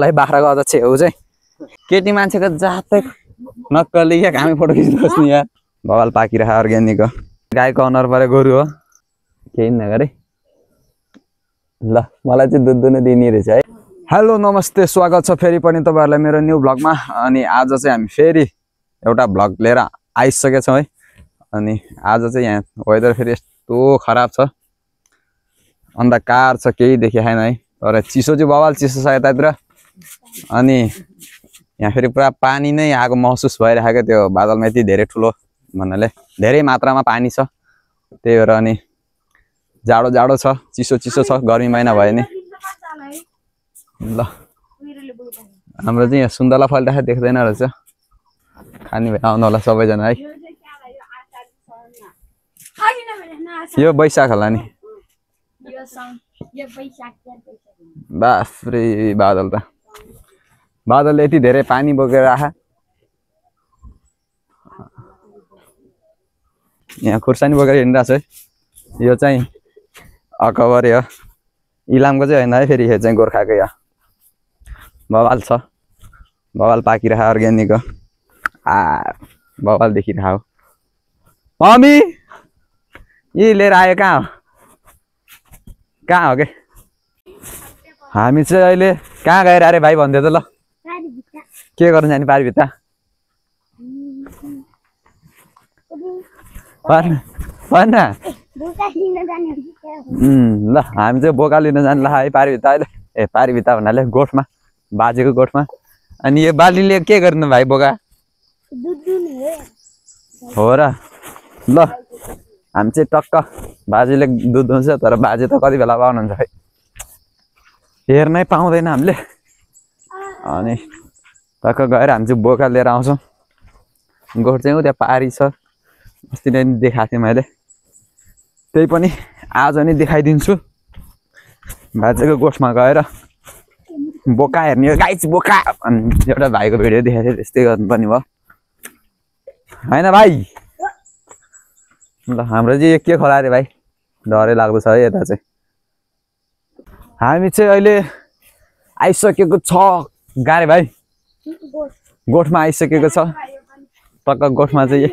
लाई बाख्राको अझ छेउ चाहिँ केटी मान्छेको जातै नक्कली क्या हामी फोटो खिच्नुहोस् नि यार बवाल पाकिरह अर्ग्यानिक हो गाईको अनुहार परे गोरु हो केही नगरे ल मलाई चाहिँ दुध दुनै दिने रहेछ है। हेलो नमस्ते स्वागत छ फेरि पनि तपाईहरुलाई मेरो न्यू भ्लगमा। अनि आज चाहिँ हामी फेरि एउटा भ्लग लिएर आइसकेका छौं है। अनि आज चाहिँ यहाँ वेदर फेरि यस्तो खराब छ अन्धकार छ केही देखिएन है तर चिसो चाहिँ बवाल चिसो छ यतातिर। अनि यहाँ फेरि पुरा पानी नै आएको महसुस भइरहेको त्यो बादलमा यति धेरै ठुलो भन्नाले धेरै मात्रामा पानी छ त्यही भएर अनि जाडो जाडो छ चिसो चिसो छ गर्मी महिना भयो नि। ल हाम्रो चाहिँ यहाँ सुन्तला फलिरहेको देख्दैन रहेछ खानी भएर आउनु होला सबैजना है। यो बैशाख होला नि बाफ्रे बादल त बादलले यति धेरै पानी बोकेर आहा। यहाँ खुर्सानी बोकेर हिँडिरहेको छ है। यो चाहिँ अकबरे हो इलामको चाहिँ होइन है फेरि यो चाहिँ गोर्खाको हो बवाल छ बवाल पाकिरह अर्ग्यानिक हो बवाल देखिरह हो। मम्मी यी लिएर आयो कहाँ हो के हामी चाहिँ अहिले कहाँ गएर अरे भाइ भन्दै त ल के गर्नु जाने पारी भित्र भन ल हामी चाहिँ बोका लिन जानु ल है पारी भित्र अहिले ए पारी भित्र भन्नाले गोठमा बाजेको गोठमा। अनि यो बालीले के गर्नु भाइ बोका हो र ल हामी चाहिँ टक्क बाजेले दुध दुन्छ तर बाजे त कति बेला पाउनुहुन्छ है हेर्नै पाउँदैन हामीले। अनि टक्क गएर हामी चाहिँ बोका लिएर आउँछौँ गोठ चाहिँ त्यहाँ पारी छ अस्ति नै देखाएको थिएँ मैले त्यही पनि आज नै देखाइदिन्छु बाजेको गोठमा गएर बोका हेर्ने गाई चाहिँ बोका अनि एउटा भाइको भिडियो देखाएको थिएँ त्यस्तै गर्नुपर्ने भयो होइन भाइ। ल हाम्रो चाहिँ के खोला अरे भाइ डरै लाग्दो छ है यता चाहिँ हामी चाहिँ अहिले आइसकेको छ गारे भाइ गोठमा आइसकेको छ टक्क गोठमा चाहिँ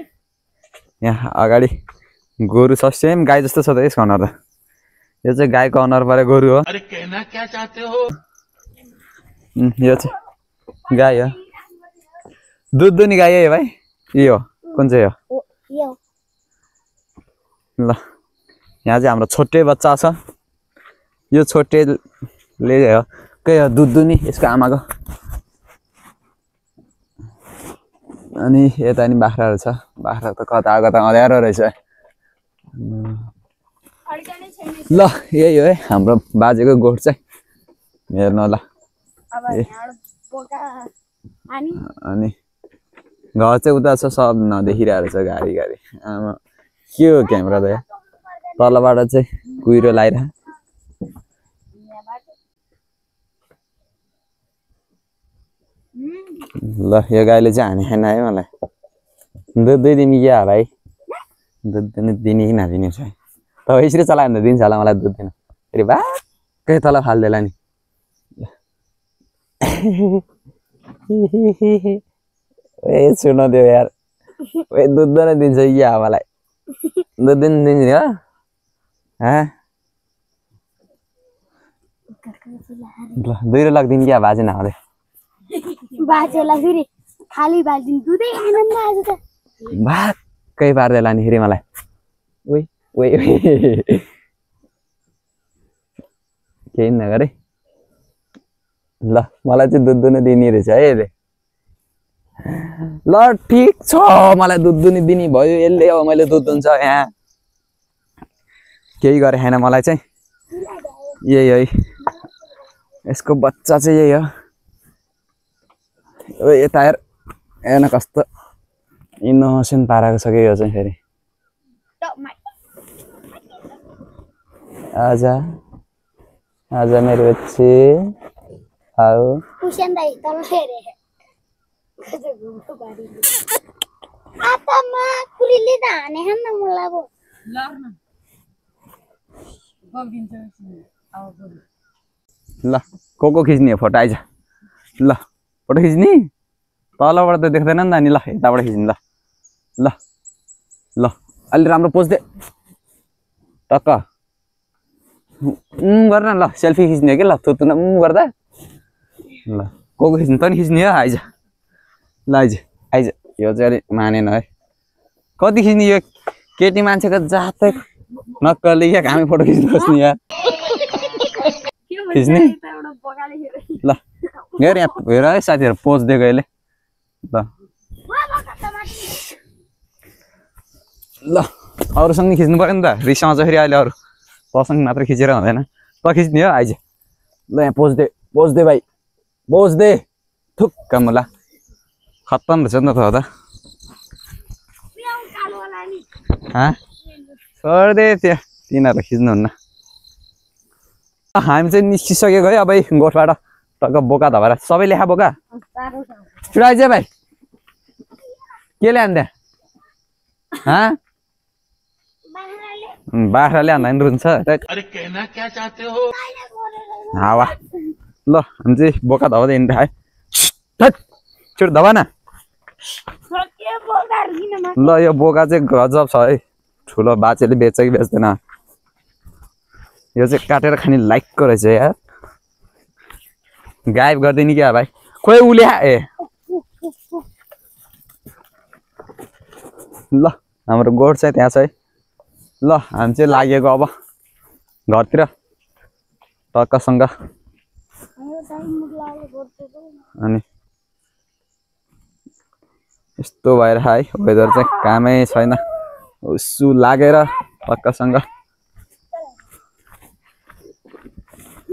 यहाँ अगाडि गोरु छ सेम गाई जस्तो छ त यसको अनुहार त यो चाहिँ गाईको अनुहार परे गोरु हो। अरे कहना क्या चाहते हो यो चाहिँ गाई हो दुध दुनी गाई है भाइ यो कुन चाहिँ हो ल यहाँ चाहिँ हाम्रो छोटे बच्चा छ यो छोटेले हो के हो दुध दुनी यसको आमाको। अनि यता नि बाख्राहरू छ बाख्रा त कता कता अँध्यारो रहेछ ल यही हो है हाम्रो बाजेको गोठ चाहिँ हेर्नु होला। अनि घर चाहिँ उता छ सब नदेखिरहेको रहेछ गाडी गाडी आमा के हो क्यामेरा त तलबाट चाहिँ कुहिरो लगाइरह। ल यो गाईले चाहिँ हाने खान आयो मलाई दुध दुई दिने क्या भाइ दुध दिने कि नदिने छ त यसरी चलायो भने त दिन्छ होला मलाई दुध दिन फेरि भाकै तल फाल्देला नि ए सुन दियो यार ए दुध नै दिन्छ क्या मलाई दुध दिन दिन्छ नि हो ल 2 लाख दिन क्या बाजे नआउँदै बाजेलाई फेरि खाली बाल्दिन दुधै खान आज त भाकै पार्दैला नि फेरि मलाई ओइ ओइ केही नगरे ल मलाई चाहिँ दुध दुनै दिने रहेछ है यसले ल ठिक छ मलाई दुध दुनी दिने भयो यसले अब मैले दुध दुन्छ यहाँ केही गरे छैन मलाई चाहिँ यही है यसको बच्चा चाहिँ यही हो। यता हेर्न कस्तो इनोसेन्ट पाराको छ कि यो चाहिँ फेरि आजा आजा मेरो बच्चे आओ कुशन दाइ तल हेरे कस्तो घुम्नु बारी आतामा कुलीले त हाने हम न मलाई अब लर्न ल को खिच्ने फोटो आइज ल फोटो खिच्ने तलबाट त देख्दैन नि त नि ल यताबाट खिच्ने ल ल ल अलि राम्रो पोज दे टक्क गर्न ल सेल्फी खिच्ने हो कि ल थुतुन गर्दा ल को खिच्ने त नि खिच्ने हो आइज ल आइज आइज यो चाहिँ अलिक मानेन है कति खिच्ने यो केटी मान्छेको जातै नक्कली क्या हामी फोटो खिच्नु खोज्ने यार खिच्ने ल हेर यहाँ हेर है साथीहरू पोज दिएको अहिले ल ल अरूसँग नि खिच्नु पऱ्यो नि त रिस आउँछ फेरि अहिले अरू तसँग मात्र खिचेर हुँदैन त खिच्ने हो आइज ल यहाँ पोज दे भाइ पोज दे थुक्क मुला खत्तम रहेछ नि त छोड्दे त्यो तिनीहरू खिच्नुहुन्न हामी चाहिँ निस्किसकेको है अब गोठबाट टक्क बोका धपाएर सबै लेखा बोका छिटो आइज भाइ के ल्यान्थ्यो बाख्राले हान्दा नि रुन्छ हावा ल हामी चाहिँ बोका धपाउँदै हिँड्दा है छिटो धपा न ल यो बोका चाहिँ गजब छ है ठुलो बाजेले बेच्छ कि बेच्दैन यो चाहिँ काटेर खाने लाइकको रहेछ यार गायब गरिदिने क्या भाइ खोइ उले ए ल हाम्रो गोठ चाहिँ त्यहाँ छ है ल हामी चाहिँ लागेको अब घरतिर टक्कसँग अनि यस्तो भएर है वेदर चाहिँ कामै छैन उसु लागेर टक्कसँग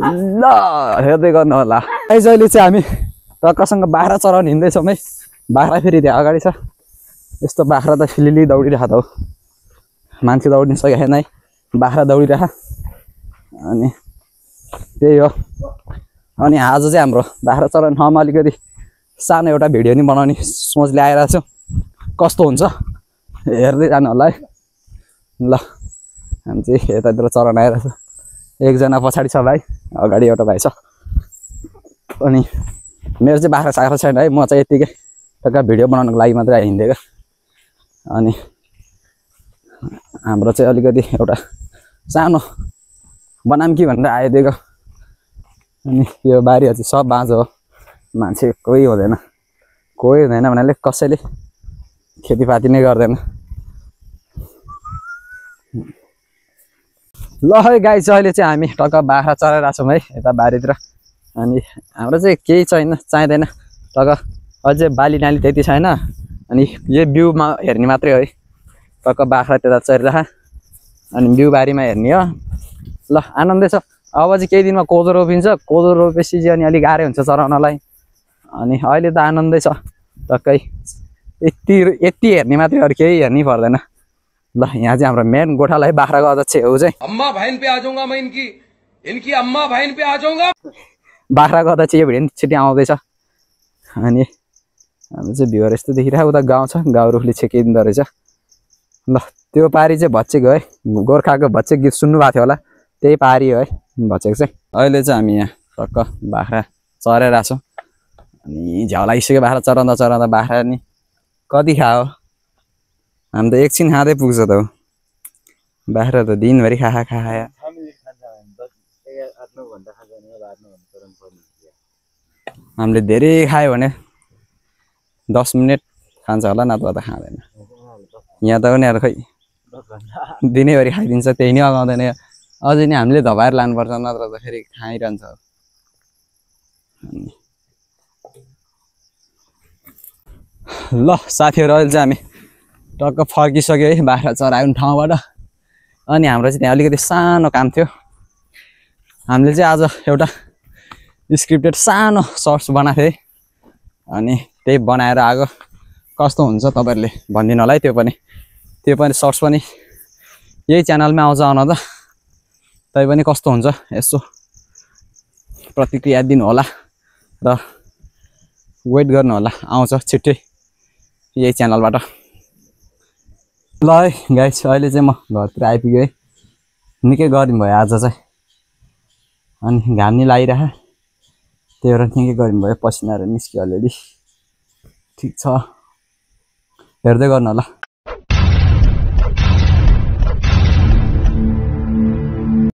ल हेर्दै गर्नु होला अहिले चाहिँ हामी टक्कसँग बाख्रा चराउन हिँड्दैछौँ है बाख्रा फेरि त्यहाँ अगाडि छ यस्तो बाख्रा त फिलिली दौडिरहेको त हो मान्छे दौडिन सकेको छैन है बाख्रा दौडिरह अनि त्यही हो अनि आज चाहिँ हाम्रो बाख्रा चराउने ठाउँमा अलिकति सानो एउटा भिडियो नि बनाउने सोच ल्याइरहेको छु कस्तो हुन्छ हेर्दै जानु होला है ल हामी चाहिँ यतातिर चराउन आइरहेको छ एकजना पछाडि छ भाइ अगाडि एउटा भाइ छ अनि मेरो चाहिँ बाख्रा साख्रा छैन है म चाहिँ यत्तिकै टक्क भिडियो बनाउनको लागि मात्रै हिँडेको अनि हाम्रो चाहिँ अलिकति एउटा सानो बनाम कि भनेर आइदिएको अनि यो बारीहरू चाहिँ सब बाँझो हो मान्छे कोही हुँदैन भन्नाले कसैले खेतीपाती नै गर्दैन ल है गाई चाहिँ अहिले चाहिँ हामी टक्क बाख्रा चराइरहेको छौँ है यता बारीतिर अनि हाम्रो चाहिँ केही चाहिँदैन टक्क अझै बाली नाली त्यति छैन अनि यो बिउमा हेर्ने मात्रै हो है टक्क बाख्रा त्यता चरिरह अनि बिउ बारीमा हेर्ने हो ल आनन्दै छ अब चाहिँ केही दिनमा कोदो रोपिन्छ कोदो रोपेपछि चाहिँ अनि अलिक गाह्रो हुन्छ चराउनलाई अनि अहिले त आनन्दै छ टक्कै यति हेर्ने मात्रै अरू केही हेर्नै पर्दैन ल यहाँ चाहिँ हाम्रो मेन गोठालाई बाख्राको अध्यक्ष हो चाहिँ अम्मा बहन पे आ जाऊंगा मैं इनकी अम्मा बहन पे आ जाऊंगा बाख्राको अध्यक्ष यो भिडियो छिटै आउँदैछ अनि हाम्रो चाहिँ भ्यूहरू यस्तो देखिरहेको उता गाउँ छ गाउँ रुखले छेकिँदो रहेछ ल त्यो पारी चाहिँ भच्चेको है गोर्खाको भच्चे गीत सुन्नुभएको थियो होला त्यही पारी हो है भच्चेको चाहिँ अहिले चाहिँ हामी यहाँ टक्क बाख्रा चराइरहेको छौँ अनि झ्याउ लागिसक्यो बाख्रा चराउँदा बाख्रा नि कति खायो हामी त एकछिन खाँदै पुग्छ त हो बाख्रा त दिनभरि खाया हामीले धेरै खायो भने 10 मिनट खान्छ होला नत्र त खाँदैन यहाँ त उनीहरू खै दिनैभरि खाइदिन्छ त्यही नै अगाउँदैन अझै नि हामीले धपाएर लानुपर्छ नत्र त फेरि खाइरहन्छ ल साथीहरू अहिले चाहिँ हामी टक्क फर्किसक्यो है बाख्रा चराउने ठाउँबाट अनि हाम्रो चाहिँ त्यहाँ अलिकति सानो काम थियो हामीले चाहिँ आज एउटा स्क्रिप्टेड सानो सर्ट्स बनाएको थिएँ अनि त्यही बनाएर आएको कस्तो हुन्छ तपाईँहरूले भनिदिनु होला है त्यो पनि सर्ट्स पनि यही च्यानलमा आउँछ आउन त तै पनि कस्तो हुन्छ यसो प्रतिक्रिया दिनु होला र वेट गर्नु होला आउँछ छिट्टै यही च्यानलबाट ल है गाइस अहिले चाहिँ म घरतिर आइपुगेँ है निकै गर्मी भयो आज चाहिँ अनि घाम नि लागिरह त्यही भएर के गर्नुभयो पसिनाहरू निस्क्यो अलिअलि ठिक छ हेर्दै गर्नु होला